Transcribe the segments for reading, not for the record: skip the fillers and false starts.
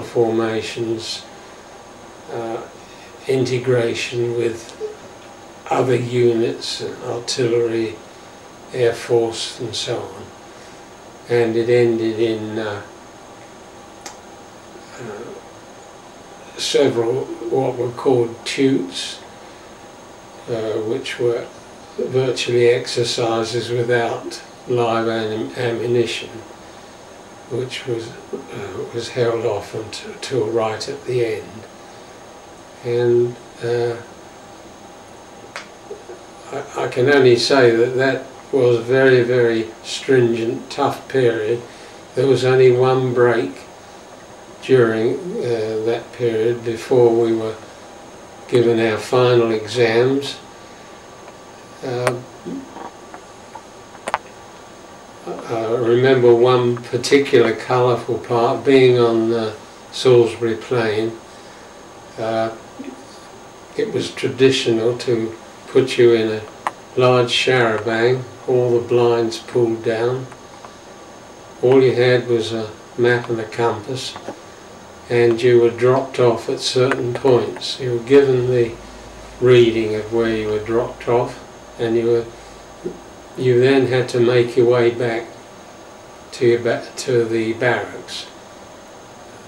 formations, integration with other units, artillery, air force and so on. And it ended in several what were called tutes, which were virtually exercises without live ammunition, which was held off until right at the end. And I can only say that that was a very, very stringent, tough period. There was only one break during that period before we were given our final exams. I remember one particular colourful part, being on Salisbury Plain. It was traditional to put you in a large charabanc, all the blinds pulled down. All you had was a map and a compass, and you were dropped off at certain points. You were given the reading of where you were dropped off, and you then had to make your way back to the barracks.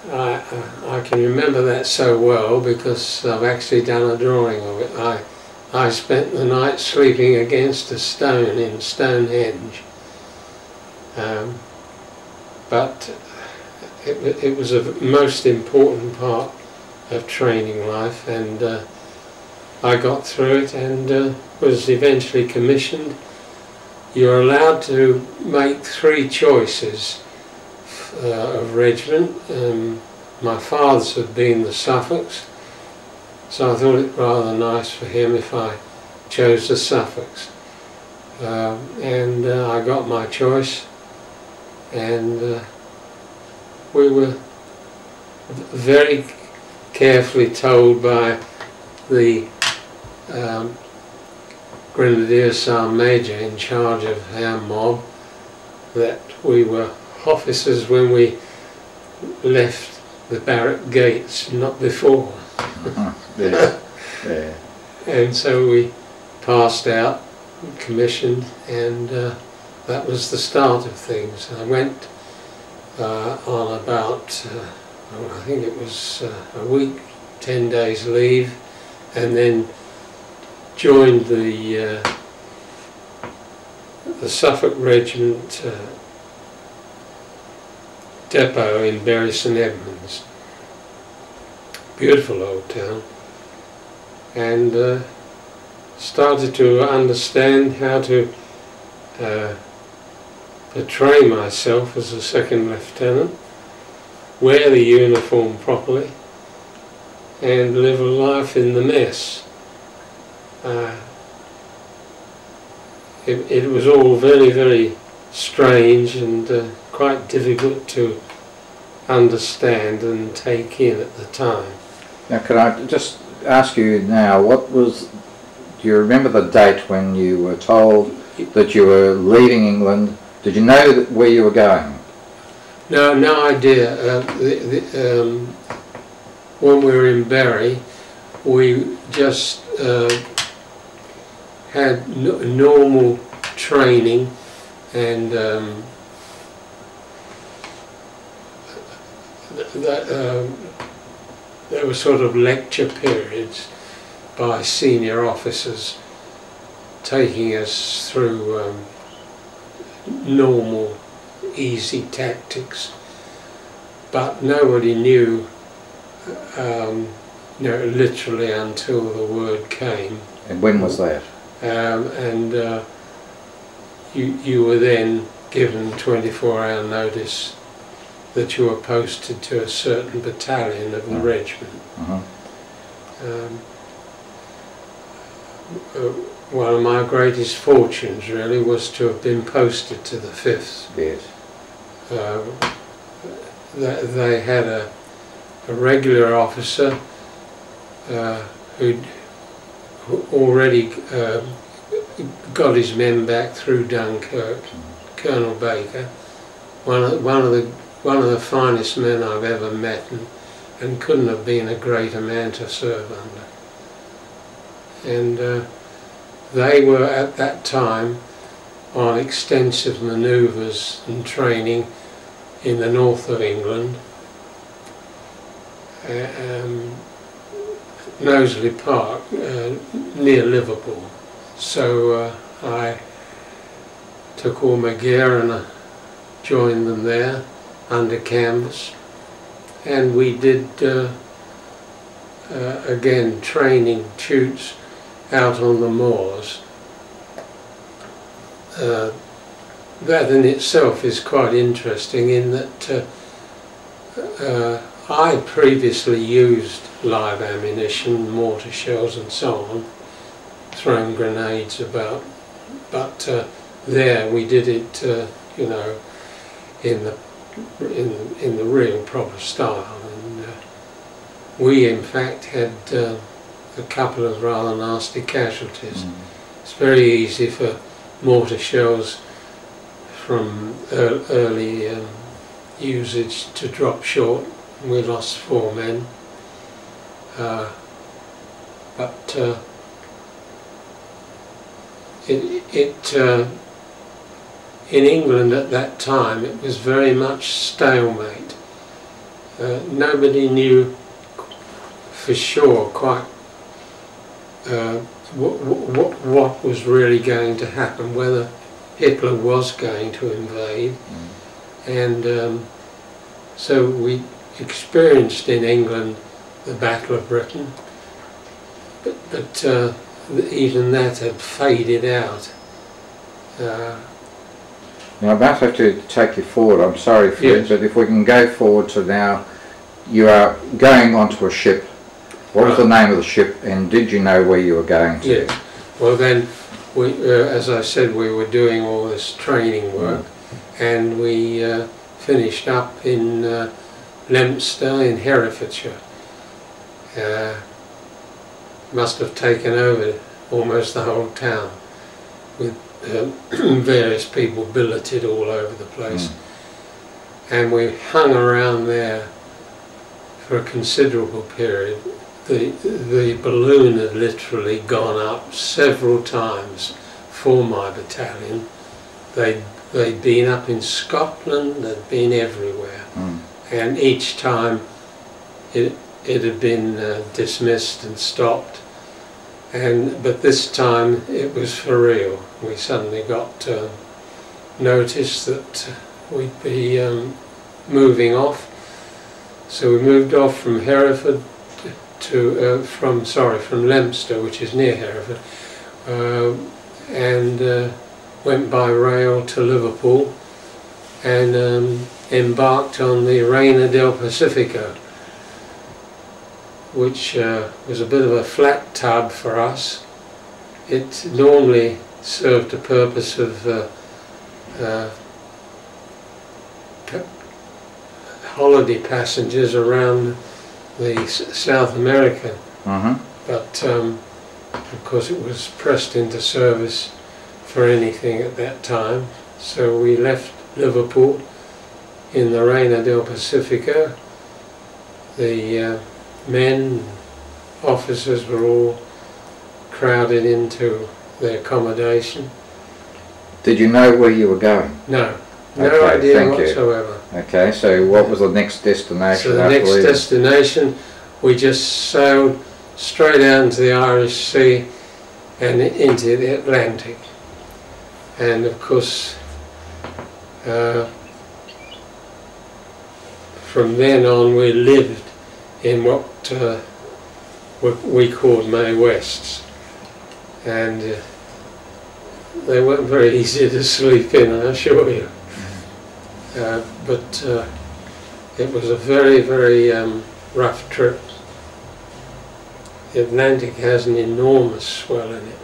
I can remember that so well because I've actually done a drawing of it. I spent the night sleeping against a stone in Stonehenge, but it was a most important part of training life, and I got through it and was eventually commissioned. You're allowed to make 3 choices of regiment. My father's had been the Suffolks, so I thought it rather nice for him if I chose the Suffolks. And I got my choice, and we were very carefully told by the Grenadier Sergeant Major in charge of our mob that we were officers when we left the barrack gates, not before. Yeah. Yeah. And so we passed out, commissioned, and that was the start of things. I went on about, I think it was a week, 10 days leave, and then joined the Suffolk Regiment depot in Bury St Edmunds. Beautiful old town, and started to understand how to portray myself as a second lieutenant, wear the uniform properly, and live a life in the mess. It was all very, very strange and quite difficult to understand and take in at the time. Now, could I just ask you now, do you remember the date when you were told that you were leaving England? Did you know where you were going? No, no idea. When we were in Bury, we just had normal training, and there were sort of lecture periods by senior officers taking us through normal, easy tactics, but nobody knew, literally until the word came. And when was that? You were then given 24-hour notice that you were posted to a certain battalion of the regiment. One of my greatest fortunes really was to have been posted to the 5th. Yes. They had a regular officer who'd already got his men back through Dunkirk, Colonel Baker, one of the finest men I've ever met, and and couldn't have been a greater man to serve under. And they were at that time on extensive manoeuvres and training in the north of England, Knowsley Park, near Liverpool. So I took all my gear and joined them there under canvas, and we did again training shoots out on the moors. That in itself is quite interesting, in that I previously used live ammunition, mortar shells and so on, thrown grenades about, but there we did it, you know, in the real proper style, and we in fact had a couple of rather nasty casualties. It's very easy for mortar shells from early usage to drop short. We lost 4 men, but in England at that time it was very much stalemate. Nobody knew for sure quite what was really going to happen, whether Hitler was going to invade. And so we experienced in England the Battle of Britain, but even that had faded out. Now I might have to take you forward, I'm sorry for yes. it, but if we can go forward to now, you are going onto a ship. What was the name of the ship, and did you know where you were going to? Yes. Well then, we, as I said, we were doing all this training work, and we finished up in Leominster in Herefordshire. Must have taken over almost the whole town, with various people billeted all over the place. And we hung around there for a considerable period. The balloon had literally gone up several times for my battalion. They'd been up in Scotland, they'd been everywhere. And each time it had been dismissed and stopped. But this time it was for real. We suddenly got notice that we'd be moving off. So we moved off from Hereford to from Leominster, which is near Hereford, and went by rail to Liverpool, and embarked on the Reina del Pacifico, which was a bit of a flat tub for us. It normally served the purpose of holiday passengers around the South America, but of course it was pressed into service for anything at that time. So we left Liverpool in the Reina del Pacifico. The men, officers were all crowded into their accommodation. Did you know where you were going? No, no idea whatsoever. Okay, so what was the next destination? So the next destination, we just sailed straight out into the Irish Sea and into the Atlantic. And of course, from then on we lived in what we called May Wests, and they weren't very easy to sleep in, I assure you. But it was a very, very rough trip. The Atlantic has an enormous swell in it.